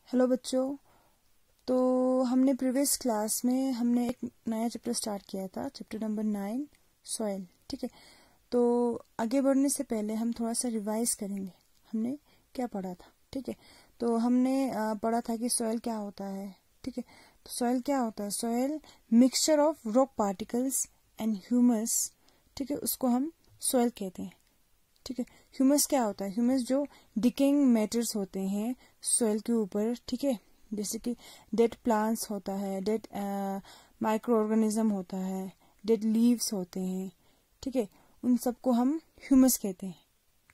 Hello बच्चों। तो हमने प्रीवियस क्लास में हमने एक नया चैप्टर स्टार्ट किया था, चैप्टर नंबर 9 सॉइल। ठीक है, तो आगे बढ़ने से पहले हम थोड़ा सा रिवाइज करेंगे हमने क्या पढ़ा था। ठीक है, तो हमने पढ़ा था कि सॉइल क्या होता है। ठीक है, तो सॉइल क्या होता है? Soil mixture of rock particles and humus. ठीक है, उसको हम सॉइल कहते हैं। ठीक है, ह्यूमस क्या होता है? ह्यूमस जो डिकेइंग मैटर्स होते हैं सॉइल के ऊपर। ठीक है, जैसे कि डेड प्लांट्स होता है, डेड माइक्रो ऑर्गेनिज्म होता है, डेड लीव्स होते हैं। ठीक है, उन सबको हम ह्यूमस कहते हैं।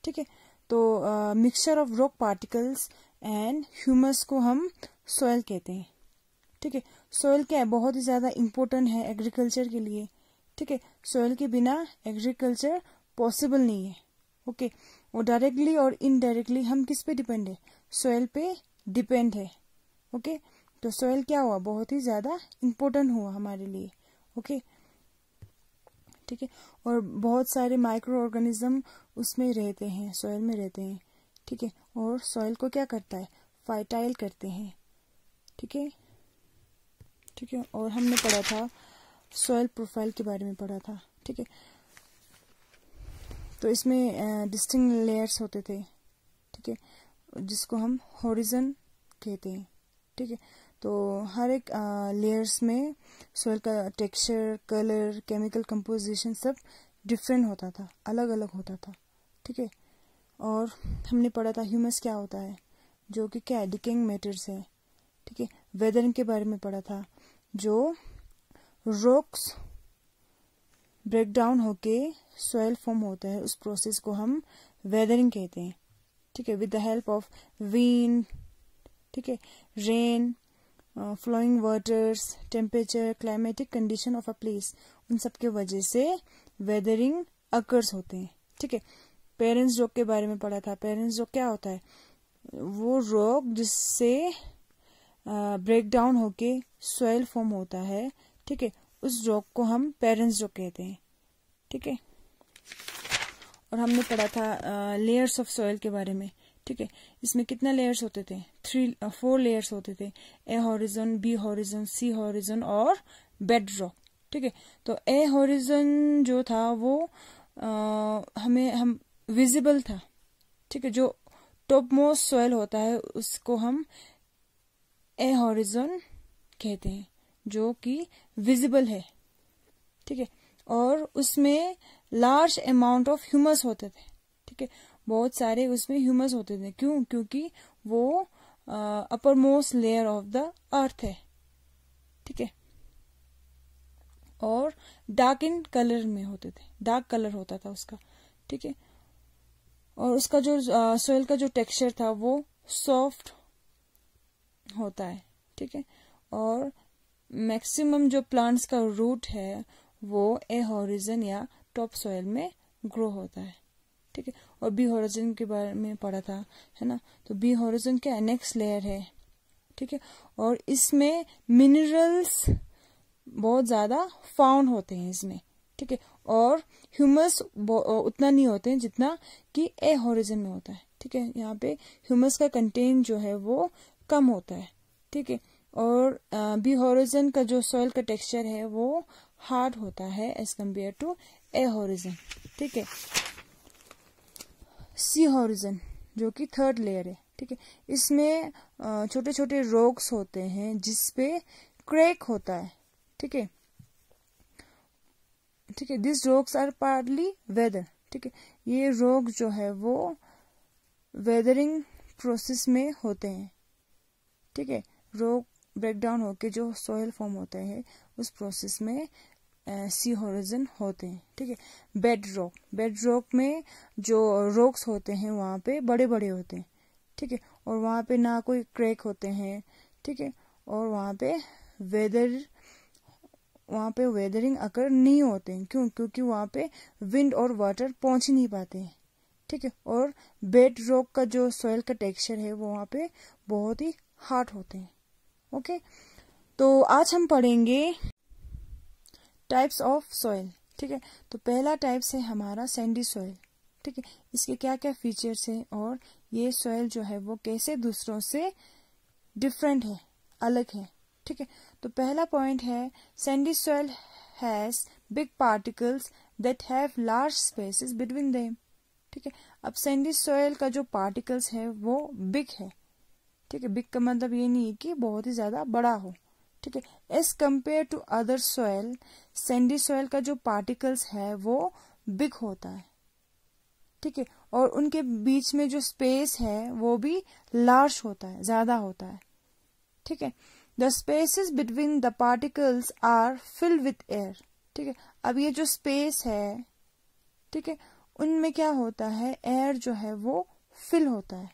ठीक है, तो mixture of rock particles and humus को हम सॉइल कहते हैं। ठीक है, सॉइल क्या है? बहुत ही ज्यादा इम्पोर्टेंट है एग्रीकल्चर के लिए। ठीक है, सॉइल के बिना एग्रीकल्चर पॉसिबल नहीं है। ओके, और डायरेक्टली और इनडायरेक्टली हम किस पे डिपेंड है? सॉइल पे डिपेंड है। ओके, तो सॉइल क्या हुआ? बहुत ही ज्यादा इम्पोर्टेंट हुआ हमारे लिए। ओके, ठीक है, और बहुत सारे माइक्रो ऑर्गेनिज्म उसमें रहते हैं, सॉइल में रहते हैं। ठीक है, और सॉइल को क्या करता है? फर्टाइल करते हैं। ठीक है, ठीक है, और हमने पढ़ा था सॉइल प्रोफाइल के बारे में पढ़ा था। ठीक है, तो इसमें डिस्टिंक्ट लेयर्स होते थे। ठीक है, जिसको हम हॉरिजन कहते हैं। ठीक है, तो हर एक लेयर्स में सॉइल का टेक्सचर, कलर, केमिकल कंपोजिशन सब डिफरेंट होता था, अलग अलग होता था। ठीक है, और हमने पढ़ा था ह्यूमस क्या होता है, जो कि क्या है? डिकेइंग मैटर्स है। ठीक है, वेदरिंग के बारे में पढ़ा था, जो रॉक्स ब्रेक डाउन होके सॉइल फॉर्म होता है, उस प्रोसेस को हम वेदरिंग कहते हैं। ठीक है, with the help of wind, ठीक है, rain, flowing waters, temperature, climatic condition of a place, उन सब के वजह से वेदरिंग अकर्स होते हैं। ठीक है, पेरेंट्स रॉक के बारे में पढ़ा था। पेरेंट्स रॉक क्या होता है? वो रॉक जिससे ब्रेक डाउन होके सॉइल फॉर्म होता है। ठीक है, उस रॉक को हम पेरेंट्स रॉक कहते हैं। ठीक है, और हमने पढ़ा था लेयर्स ऑफ सॉइल के बारे में। ठीक है, इसमें कितना लेयर्स होते थे? 4 लेयर्स होते थे। ए हॉरिजन, बी हॉरिजन, सी हॉरिजन और बेड रॉक। ठीक है, तो ए हॉरिजन जो था वो हम विजिबल था। ठीक है, जो टॉप मोस्ट सॉइल होता है उसको हम ए हॉरिजन कहते हैं, जो कि विजिबल है। ठीक है, और उसमें लार्ज अमाउंट ऑफ ह्यूमस होते थे। ठीक है, बहुत सारे उसमें ह्यूमस होते थे। क्यों? क्योंकि वो upper most layer of the earth है। ठीक है, और डार्क इन कलर में होते थे, डार्क कलर होता था उसका। ठीक है, और उसका जो सॉइल का जो टेक्सचर था वो सॉफ्ट होता है। ठीक है, और मैक्सिमम जो प्लांट्स का रूट है वो ए हॉरिजन या टॉप सॉइल में ग्रो होता है। ठीक है, और बी हॉरिजन के बारे में पढ़ा था, है ना? तो बी हॉरिजन क्या है? नेक्स्ट लेयर है। ठीक है, और इसमें मिनरल्स बहुत ज्यादा फाउंड होते हैं इसमें। ठीक है, और ह्यूमस उतना नहीं होते हैं जितना कि ए हॉरिजन में होता है। ठीक है, यहाँ पे ह्यूमस का कंटेंट जो है वो कम होता है। ठीक है, और बी हॉरिजन का जो सॉइल का टेक्सचर है वो हार्ड होता है as compare to a horizon. ठीक है, सी हॉरिजन जो कि थर्ड लेयर है। ठीक है, इसमें छोटे छोटे रॉक्स होते हैं जिसपे क्रैक होता है। ठीक है, ठीक है, this rocks are partly weather. ठीक है, ये रॉक जो है वो वेदरिंग प्रोसेस में होते हैं। ठीक है, रॉक ब्रेक डाउन होके जो सॉइल फॉर्म होता है उस प्रोसेस में सी हॉरिजन होते हैं। ठीक है, बेड रॉक में जो रॉक्स होते हैं वहां पे बड़े बड़े होते हैं। ठीक है, और वहां पे ना कोई क्रैक होते हैं। ठीक है, और वहां पे वेदरिंग अकर नहीं होते हैं। क्यों? क्योंकि वहां पे विंड और वाटर पहुंच ही नहीं पाते हैं। ठीक है, और बेड रॉक का जो सॉइल का टेक्सचर है वो वहां पे बहुत ही हार्ड होते हैं। ओके, तो आज हम पढ़ेंगे टाइप्स ऑफ सॉइल। ठीक है, तो पहला टाइप्स है हमारा सैंडी सॉइल। ठीक है, इसके क्या क्या फीचर्स हैं और ये सॉइल जो है वो कैसे दूसरों से डिफरेंट है, अलग है, ठीक है। तो पहला पॉइंट है Sandy soil has big particles that have large spaces between them, ठीक है। अब सैंडी सॉइल का जो पार्टिकल्स है वो बिग है, ठीक है। बिग का मतलब ये नहीं है कि बहुत ही ज्यादा बड़ा हो, ठीक है। As compare to other soil, sandy soil का जो पार्टिकल्स है वो बिग होता है, ठीक है। और उनके बीच में जो स्पेस है वो भी लार्ज होता है, ज्यादा होता है, ठीक है। The spaces between the particles are filled with air, ठीक है। अब ये जो स्पेस है, ठीक है, उनमें क्या होता है, एयर जो है वो फिल होता है,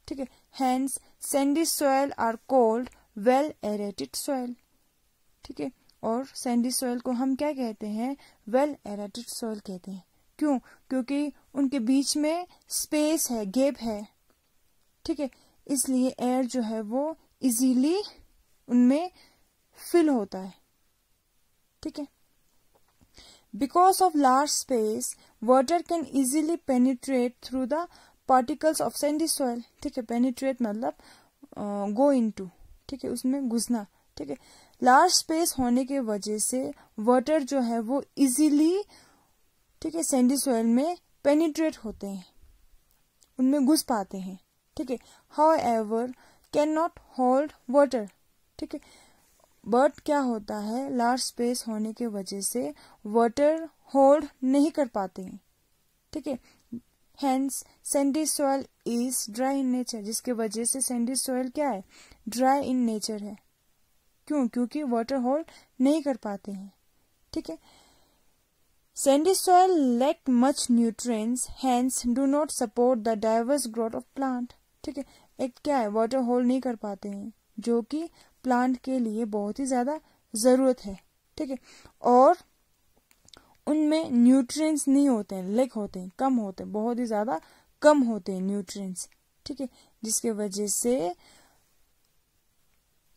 ठीक है। Hence sandy soil are called well aerated soil, ठीक है। और सैंडी सॉइल को हम क्या कहते हैं, वेल एरेटेड सॉइल कहते हैं। क्यों? क्योंकि उनके बीच में स्पेस है, गैप है, ठीक है। इसलिए एयर जो है वो इजीली उनमें फिल होता है, ठीक है। Because of large space water can easily penetrate through the particles of sandy soil, ठीक है। पेनिट्रेट मतलब गो इनटू, ठीक है, उसमें घुसना, ठीक है। लार्ज स्पेस होने के वजह से वाटर जो है वो इजीली, ठीक है, सैंडी सॉइल में पेनिट्रेट होते हैं, उनमें घुस पाते हैं, ठीक है। However can not hold water, ठीक है। बट क्या होता है, लार्ज स्पेस होने के वजह से वाटर होल्ड नहीं कर पाते हैं, ठीक है। Hence sandy soil is dry in nature, जिसके वजह से सैंडी सॉइल क्या है, ड्राई इन नेचर है। क्यों? क्योंकि वाटर होल्ड नहीं कर पाते हैं, ठीक है। Sandy soil lack much nutrients, hence do not support the diverse growth of plant, ठीक है। एक क्या है, वाटर होल्ड नहीं कर पाते हैं, जो कि प्लांट के लिए बहुत ही ज्यादा जरूरत है, ठीक है। और उनमें न्यूट्रिएंट्स नहीं होते हैं, लेक होते हैं, कम होते हैं, बहुत ही ज्यादा कम होते हैं न्यूट्रिएंट्स, ठीक है। जिसके वजह से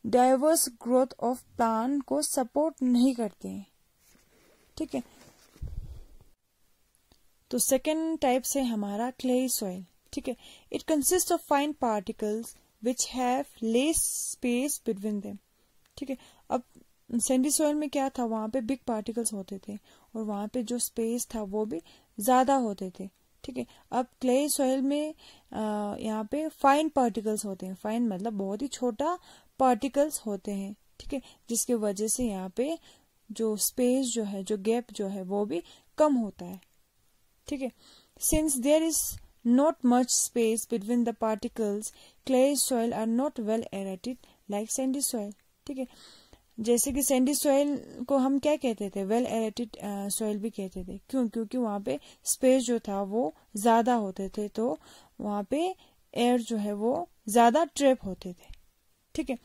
डाइवर्स ग्रोथ ऑफ प्लांट को सपोर्ट नहीं करते हैं, ठीक है। तो सेकेंड टाइप से हमारा क्ले सॉइल, ठीक है। It consist of fine particles which have less space between them, ठीक है। अब सैंडी सॉइल में क्या था, वहां पे बिग पार्टिकल्स होते थे और वहां पे जो स्पेस था वो भी ज्यादा होते थे, ठीक है। अब क्ले सॉइल में यहाँ पे फाइन पार्टिकल्स होते हैं, फाइन मतलब बहुत ही छोटा पार्टिकल्स होते हैं, ठीक है। जिसके वजह से यहाँ पे जो स्पेस जो है, जो गैप जो है वो भी कम होता है, ठीक है। Since there is not much space between the particles, clay soil are not well aerated like sandy soil, ठीक है। जैसे कि सैंडी सॉइल को हम क्या कहते थे, वेल एरेटेड सॉइल भी कहते थे। क्यों? क्योंकि वहां पे स्पेस जो था वो ज्यादा होते थे, तो वहां पे एयर जो है वो ज्यादा ट्रैप होते थे, ठीक है।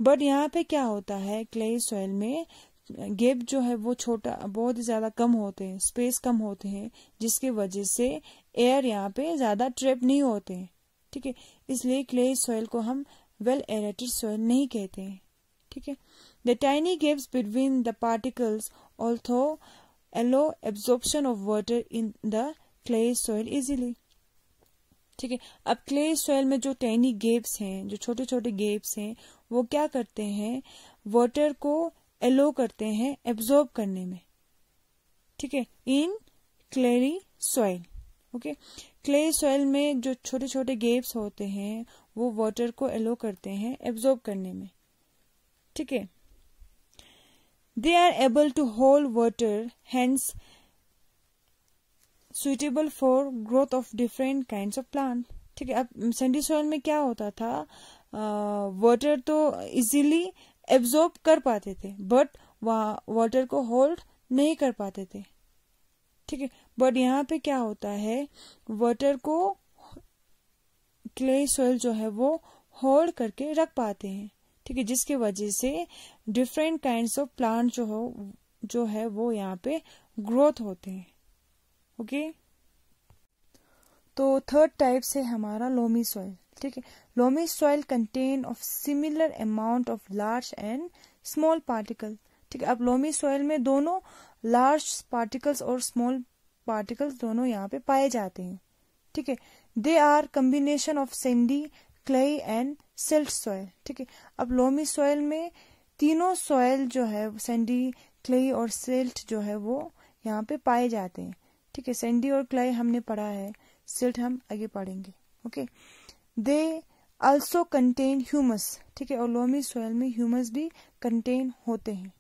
बट यहाँ पे क्या होता है, क्ले सॉइल में गैप जो है वो छोटा, बहुत ही ज्यादा कम होते हैं, स्पेस कम होते हैं, जिसकी वजह से एयर यहाँ पे ज्यादा ट्रैप नहीं होते हैं, ठीक है। इसलिए क्ले सॉइल को हम वेल एरेटेड सॉइल नहीं कहते हैं, ठीक है। The tiny gaps between the particles also allow absorption of water in the clay soil easily, ठीक है। अब क्ले सॉइल में जो टाइनी गैप्स हैं, जो छोटे छोटे गैप्स हैं, वो क्या करते हैं, वाटर को एलो करते हैं एब्जॉर्ब करने में, ठीक है, इन क्लेरी सॉइल, ओके। क्ले सॉइल में जो छोटे छोटे गैप्स होते हैं वो वाटर को एलो करते हैं एब्जॉर्ब करने में, ठीक है। They are able to hold water, hence suitable for growth of different kinds of plant, ठीक है। अब सैंडी सॉइल में क्या होता था, वाटर तो इजीली एब्जॉर्ब कर पाते थे, बट वहां वाटर को होल्ड नहीं कर पाते थे, ठीक है। बट यहाँ पे क्या होता है, वाटर को क्ले सॉइल जो है वो होल्ड करके रख पाते हैं, ठीक है। जिसकी वजह से डिफरेंट काइंड्स ऑफ प्लांट जो है वो यहाँ पे ग्रोथ होते हैं, ओके। तो थर्ड टाइप से हमारा लोमी सॉइल, ठीक है। Loamy soil contain of similar amount of large and small particle, ठीक है। अब लोमी सॉइल में दोनों लार्ज पार्टिकल्स और स्मॉल पार्टिकल्स दोनों यहाँ पे पाए जाते हैं, ठीक है। They are combination of sandy, clay and silt soil. ठीक है, अब लोमी सॉइल में तीनों सॉइल जो है सैंडी, क्ले और सिल्ट जो है वो यहाँ पे पाए जाते हैं। ठीक है, सैंडी और क्ले हमने पढ़ा है, सिल्ट हम आगे पढ़ेंगे। Okay, they also contain humus. ठीक है, और लोमी सॉइल में ह्यूमस भी कंटेन होते हैं।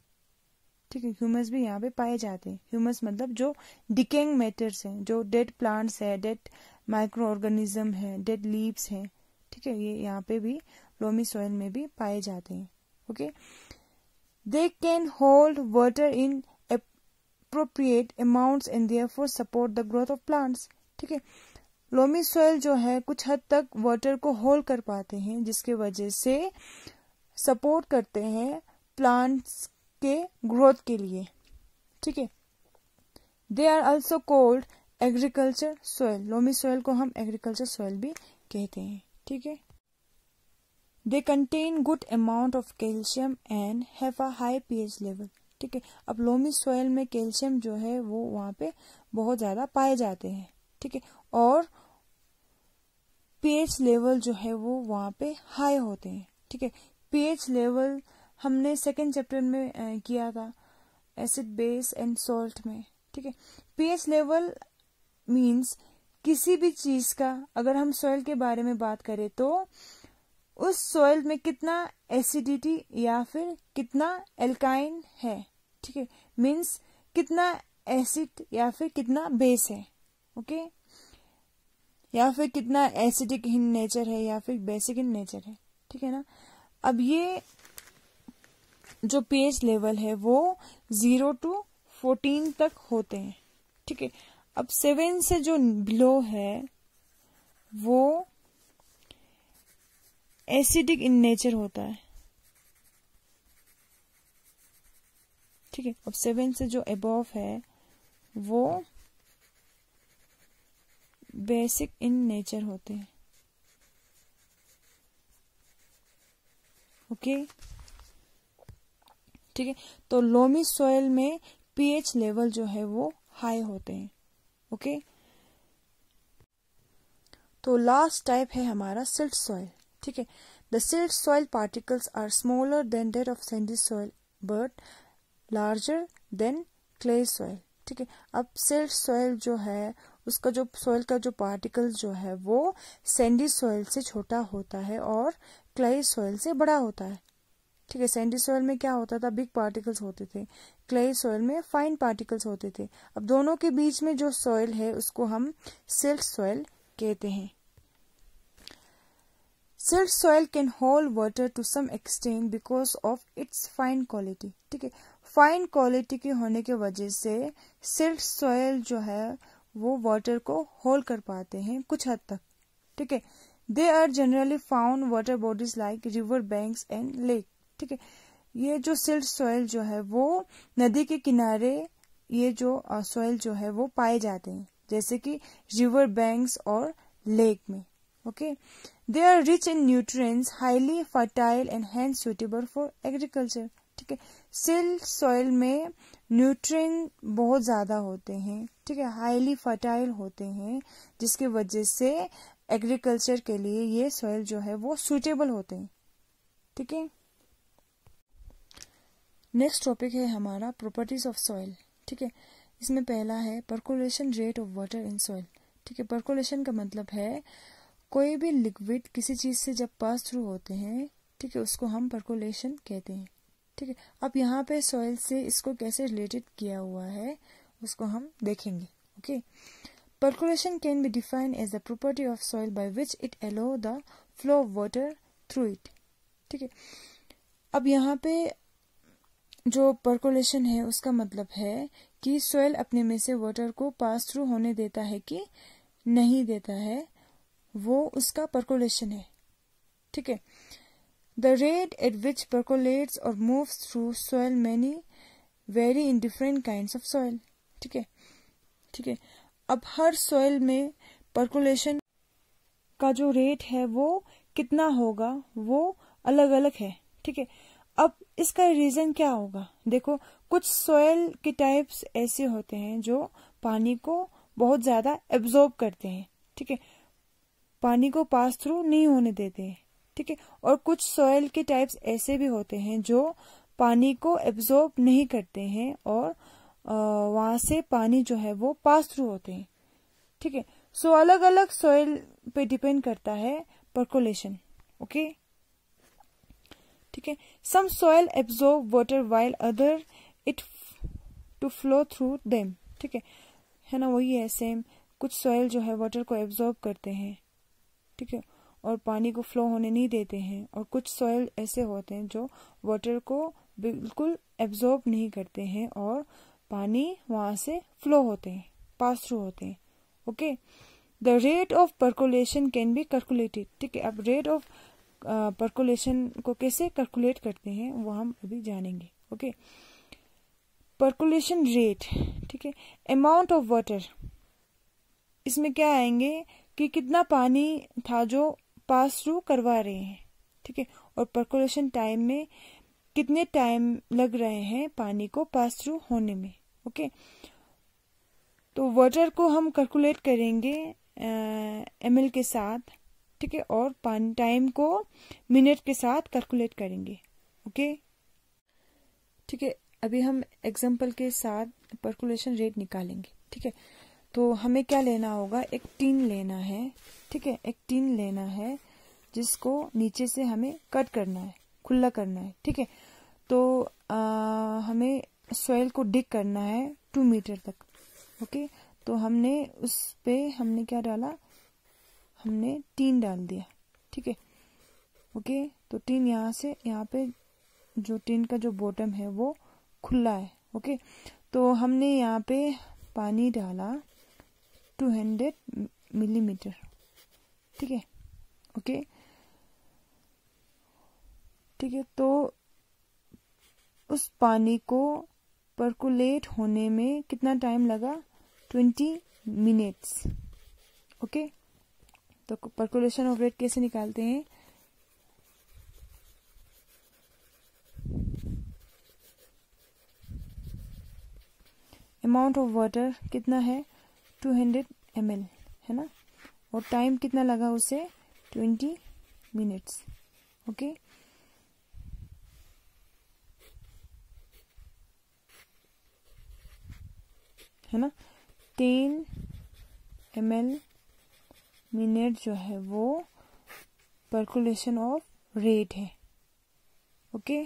ठीक है, ह्यूमस भी यहाँ पे पाए जाते हैं। ह्यूमस मतलब जो डिकेइंग मैटर्स हैं, जो डेड प्लांट्स है, डेड माइक्रो ऑर्गेनिज्म है, डेड लीव्स हैं। ठीक है, ये यहाँ पे भी लोमी सॉइल में भी पाए जाते हैं। Okay, they can hold water in appropriate amounts and therefore support the growth of plants। ठीक है, लोमी सॉइल जो है कुछ हद तक वाटर को होल्ड कर पाते हैं, जिसके वजह से सपोर्ट करते हैं प्लांट्स के ग्रोथ के लिए। ठीक है, they are also called agriculture soil. Loamy soil को हम एग्रीकल्चर सॉइल भी कहते हैं। ठीक है, they contain good amount of calcium and have a high pH level. ठीक है, अब लोमी सॉइल में कैल्शियम जो है वो वहां पे बहुत ज्यादा पाए जाते हैं। ठीक है, और pH लेवल जो है वो वहां पे हाई होते हैं। ठीक है, pH लेवल हमने सेकेंड चैप्टर में किया था, एसिड बेस एंड सॉल्ट में। ठीक है, pH लेवल मींस किसी भी चीज का, अगर हम सॉइल के बारे में बात करें तो उस सॉइल में कितना एसिडिटी या फिर कितना एल्काइन है। ठीक है, मींस कितना एसिड या फिर कितना बेस है। ओके, या फिर कितना एसिडिक इन नेचर है या फिर बेसिक इन नेचर है। ठीक है ना, अब ये जो pH लेवल है वो 0 to 14 तक होते हैं। ठीक है, अब 7 से जो बिलो है वो एसिडिक इन नेचर होता है। ठीक है, अब 7 से जो अबव है वो बेसिक इन नेचर होते हैं। ओके, ठीक है, तो लोमी सॉइल में pH लेवल जो है वो हाई होते हैं। ओके, तो लास्ट टाइप है हमारा सिल्ट सॉइल। ठीक है, the silt soil particles are smaller than that of sandy soil but larger than clay soil. ठीक है, अब सिल्ट सॉइल जो है उसका जो सॉइल का जो पार्टिकल जो है वो सैंडी सॉइल से छोटा होता है और क्ले सॉइल से बड़ा होता है। ठीक है, सैंडी सॉइल में क्या होता था, बिग पार्टिकल्स होते थे, क्ले सॉइल में फाइन पार्टिकल्स होते थे। अब दोनों के बीच में जो सॉइल है उसको हम सिल्ट सॉइल कहते हैं। Silt soil can hold water to some extent because of its fine quality. ठीक है, फाइन क्वालिटी के होने के वजह से सिल्ट सॉइल जो है वो वाटर को होल्ड कर पाते हैं कुछ हद तक। ठीक है, they are generally found water bodies like river banks and lake. ठीक है, ये जो सिल्ट सॉइल जो है वो नदी के किनारे ये जो सॉइल जो है वो पाए जाते हैं, जैसे कि रिवर बैंक्स और लेक में। Okay, they are rich in nutrients, highly fertile and hence suitable for agriculture. ठीक है, सिल्ट सॉइल में न्यूट्रिएंट बहुत ज्यादा होते हैं। ठीक है, हाईली फर्टाइल होते हैं, जिसकी वजह से एग्रीकल्चर के लिए ये सॉइल जो है वो सुटेबल होते हैं। ठीक है, नेक्स्ट टॉपिक है हमारा प्रॉपर्टीज ऑफ सॉइल। ठीक है, इसमें पहला है percolation rate of water in soil. ठीक है, परकोलेशन का मतलब है कोई भी लिक्विड किसी चीज से जब पास थ्रू होते हैं, ठीक है, उसको हम परकोलेशन कहते हैं। ठीक है, अब यहाँ पे सॉइल से इसको कैसे रिलेटेड किया हुआ है उसको हम देखेंगे। Okay, percolation can be defined as the property of soil by which it allow the flow of water through it. ठीक है, अब यहाँ पे जो परकोलेशन है उसका मतलब है कि सॉइल अपने में से वाटर को पास थ्रू होने देता है कि नहीं देता है, वो उसका परकोलेशन है। ठीक है, द रेट एट विच परकोलेट्स और moves through soil many very in different kinds of soil. ठीक है, ठीक है, अब हर सॉइल में परकोलेशन का जो रेट है वो कितना होगा वो अलग अलग है। ठीक है, अब इसका रीजन क्या होगा, देखो कुछ सॉइल के टाइप्स ऐसे होते हैं जो पानी को बहुत ज्यादा एब्जॉर्ब करते हैं। ठीक है, पानी को पास थ्रू नहीं होने देते, ठीक है। और कुछ सॉइल के टाइप्स ऐसे भी होते हैं जो पानी को एब्जॉर्ब नहीं करते हैं और वहां से पानी जो है वो पास थ्रू होते हैं, ठीक है। सो अलग अलग सॉइल पे डिपेंड करता है परकोलेशन, ओके, ठीक है। Some soil absorb water while other it to flow through them, ठीक है ना, वही है सेम। कुछ सॉइल जो है वाटर को एब्जॉर्ब करते हैं, ठीक है, और पानी को फ्लो होने नहीं देते हैं। और कुछ सॉइल ऐसे होते हैं जो वाटर को बिल्कुल एब्जॉर्ब नहीं करते हैं और पानी वहां से फ्लो होते हैं, पास थ्रू होते हैं, okay. The rate of percolation can be calculated, ठीक है। अब रेट ऑफ परकोलेशन को कैसे कैलकुलेट करते हैं वो हम अभी जानेंगे, ओके। परकोलेशन रेट, ठीक है। अमाउंट ऑफ वाटर, इसमें क्या आएंगे कि कितना पानी था जो पास थ्रू करवा रहे हैं, ठीक है, और परकोलेशन टाइम में कितने टाइम लग रहे हैं पानी को पास थ्रू होने में, ओके। तो वाटर को हम कैलकुलेट करेंगे ml के साथ, ठीक है, और पानी टाइम को मिनट के साथ कैलकुलेट करेंगे, ओके, ठीक है। अभी हम एग्जांपल के साथ परकोलेशन रेट निकालेंगे, ठीक है। तो हमें क्या लेना होगा, एक टीन लेना है, ठीक है, एक टीन लेना है जिसको नीचे से हमें कट करना है, खुला करना है, ठीक है। तो हमें सॉइल को डिग करना है 2 मीटर तक, ओके। तो हमने उस पे हमने क्या डाला, हमने टीन डाल दिया, ठीक है, ओके। तो टीन यहाँ से यहाँ पे जो टीन का जो बॉटम है वो खुला है, ओके। तो हमने यहाँ पे पानी डाला 200 मिलीमीटर, ठीक है, ओके, ठीक है। तो उस पानी को परकुलेट होने में कितना टाइम लगा, 20 मिनट्स, ओके। तो परकुलेशन ऑफ रेट कैसे निकालते हैं, अमाउंट ऑफ वाटर कितना है 200 ml, है ना, और टाइम कितना लगा उसे 20 मिनट्स, ओके। है ना, 10 ml मिनट जो है वो परकुलेशन ऑफ रेट है, ओके।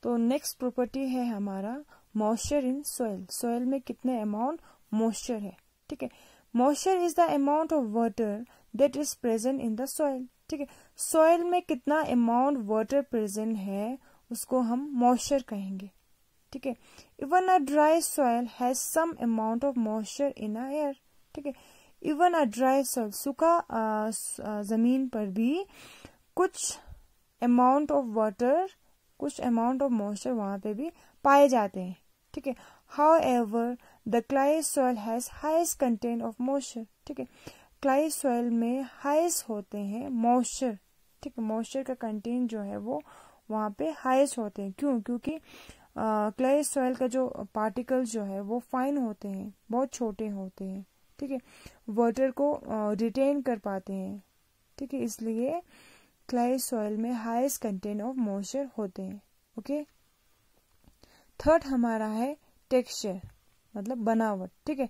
तो नेक्स्ट प्रॉपर्टी है हमारा मॉइस्चर इन सॉइल, सॉइल में कितने अमाउंट मॉइस्चर है, ठीक है। Moisture is the amount of water that is present in the soil, ठीक है। सॉइल में कितना अमाउंट वाटर प्रेजेंट है उसको हम मॉइस्चर कहेंगे, ठीक है। Even a dry soil has some amount of moisture in a air, ठीक है। इवन अ ड्राई सॉइल, सूखा जमीन पर भी कुछ अमाउंट ऑफ वाटर, कुछ अमाउंट ऑफ मॉइस्चर वहां पे भी पाए जाते हैं, ठीक है। However the clay soil has highest content of moisture, ठीक है। क्लाई सॉइल में हाईएस्ट होते हैं मॉइस्चर, ठीक है। मॉइस्चर का कंटेंट जो है वो वहां पे हाईएस्ट होते हैं, क्यों, क्योंकि क्लाई सॉइल का जो पार्टिकल्स जो है वो फाइन होते हैं, बहुत छोटे होते हैं, ठीक है, वाटर को रिटेन कर पाते हैं, ठीक है, इसलिए क्लाई सॉइल में हाईएस्ट कंटेंट ऑफ मॉइस्चर होते हैं, ओके। थर्ड हमारा है टेक्सचर, मतलब बनावट, ठीक है।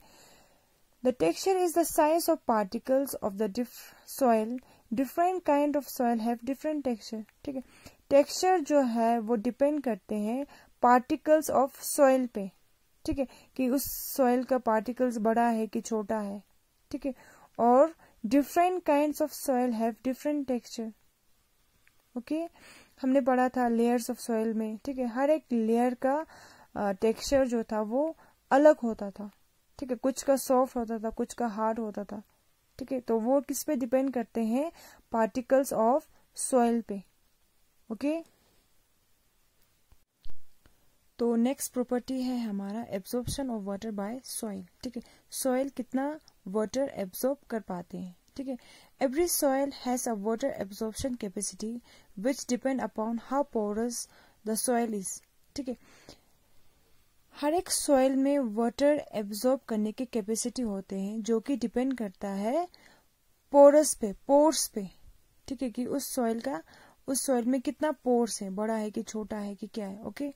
The texture is the size of particles of the soil, different kind of soil have different texture, ठीक है। टेक्सचर जो है वो डिपेंड करते हैं पार्टिकल्स ऑफ सॉइल पे, ठीक है, कि उस सॉइल का पार्टिकल्स बड़ा है कि छोटा है, ठीक है। और different kinds of soil have different texture, okay. हमने पढ़ा था लेयर्स ऑफ सॉइल में, ठीक है, हर एक लेयर का टेक्सचर जो था वो अलग होता था, ठीक है, कुछ का सॉफ्ट होता था, कुछ का हार्ड होता था, ठीक है। तो वो किस पे डिपेंड करते हैं, पार्टिकल्स ऑफ सॉइल पे, ओके। तो नेक्स्ट प्रॉपर्टी है हमारा absorption of water bye soil, ठीक है। सॉइल कितना वाटर एब्जॉर्ब कर पाते हैं, ठीक है। Every soil has a water absorption capacity which depend upon how porous the soil is, ठीक है। हर एक सॉइल में वाटर एब्जॉर्ब करने की कैपेसिटी होते हैं, जो कि डिपेंड करता है पोर्स पे, ठीक है, कि उस सॉइल में कितना पोर्स है, बड़ा है कि छोटा है कि क्या है। Okay,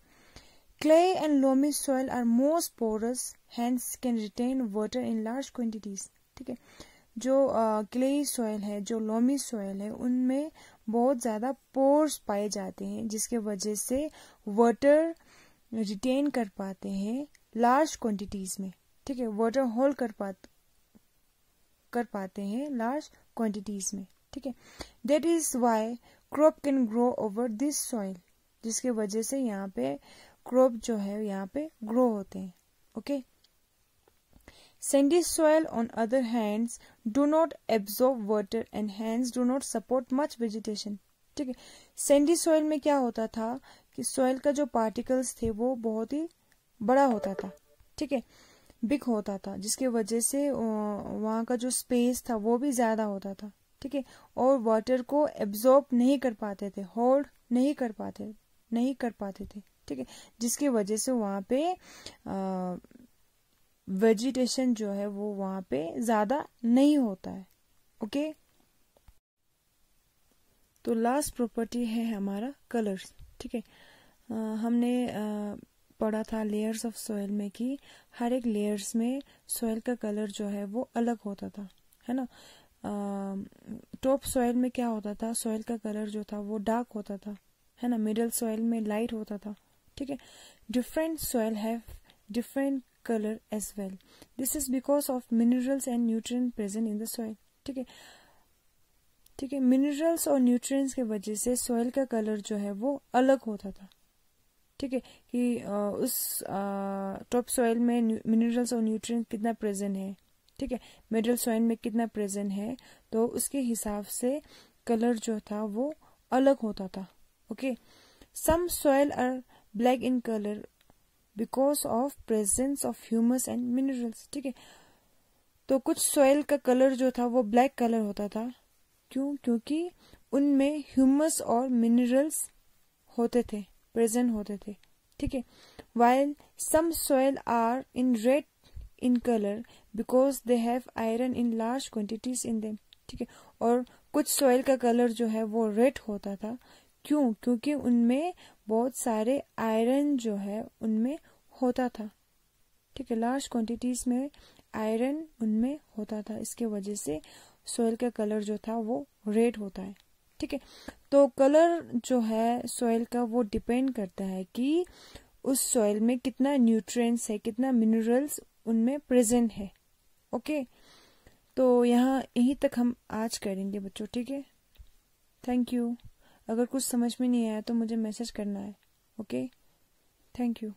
clay and loamy soil are most porous, hence can retain water in large quantities. ठीक है, जो क्ले सॉइल है, जो लोमी सॉइल है, उनमें बहुत ज्यादा पोर्स पाए जाते हैं, जिसके वजह से वाटर रिटेन कर पाते हैं लार्ज क्वांटिटीज में। ठीक है, वाटर होल्ड कर पाते हैं लार्ज क्वांटिटीज में। ठीक है, that is why crop can grow over this soil, जिसके वजह से यहाँ पे क्रॉप जो है यहाँ पे ग्रो होते हैं। Okay, sandy soil on other hands do not absorb water and hence do not support much vegetation। ठीक है, सैंडी सॉइल में क्या होता था कि सॉइल का जो पार्टिकल्स थे वो बहुत ही बड़ा होता था। ठीक है, बिग होता था, जिसके वजह से वहाँ का जो स्पेस था वो भी ज्यादा होता था। ठीक है, और वाटर को एब्जॉर्ब नहीं कर पाते थे, होल्ड नहीं कर पाते थे। ठीक है, जिसकी वजह से वहाँ पे वेजिटेशन जो है वो वहाँ पे ज्यादा नहीं होता है। ओके, तो लास्ट प्रॉपर्टी है हमारा कलर्स। ठीक है, हमने पढ़ा था लेयर्स ऑफ सॉइल में कि हर एक लेयर्स में सॉइल का कलर जो है वो अलग होता था, है ना। टॉप सॉइल में क्या होता था, सॉइल का कलर जो था वो डार्क होता था, है ना। मिडिल सॉइल में लाइट होता था। ठीक है, different soil have different color as well. This is because of minerals and nutrients present in the soil. ठीक है, मिनरल्स और न्यूट्रिएंट्स के वजह से सॉइल का कलर जो है वो अलग होता था। ठीक है, कि उस टॉप सॉइल में मिनरल्स और न्यूट्रिएंट्स कितना प्रेजेंट है, ठीक है, मिडिल सॉइल में कितना प्रेजेंट है, तो उसके हिसाब से कलर जो था वो अलग होता था। Okay, some soil are black in colour because of presence of humus and minerals. ठीक है, तो कुछ सॉइल का कलर जो था वो ब्लैक कलर होता था। क्यों? क्योंकि उनमें ह्यूमस और मिनरल्स होते थे, प्रेजेंट होते थे। ठीक है, while some soil are in red in colour because they have iron in large quantities in them. ठीक है, और कुछ सॉइल का कलर जो है वो रेड होता था। क्यों? क्योंकि उनमें बहुत सारे आयरन जो है उनमें होता था। ठीक है, लार्ज क्वांटिटीज में आयरन उनमें होता था, इसके वजह से सॉइल का कलर जो था वो रेड होता है। ठीक है, तो कलर जो है सॉइल का वो डिपेंड करता है कि उस सॉइल में कितना न्यूट्रिएंट्स है, कितना मिनरल्स उनमें प्रेजेंट है। ओके, तो यहीं तक हम आज करेंगे बच्चों। ठीक है, थैंक यू। अगर कुछ समझ में नहीं आया तो मुझे मैसेज करना है। Okay, thank you.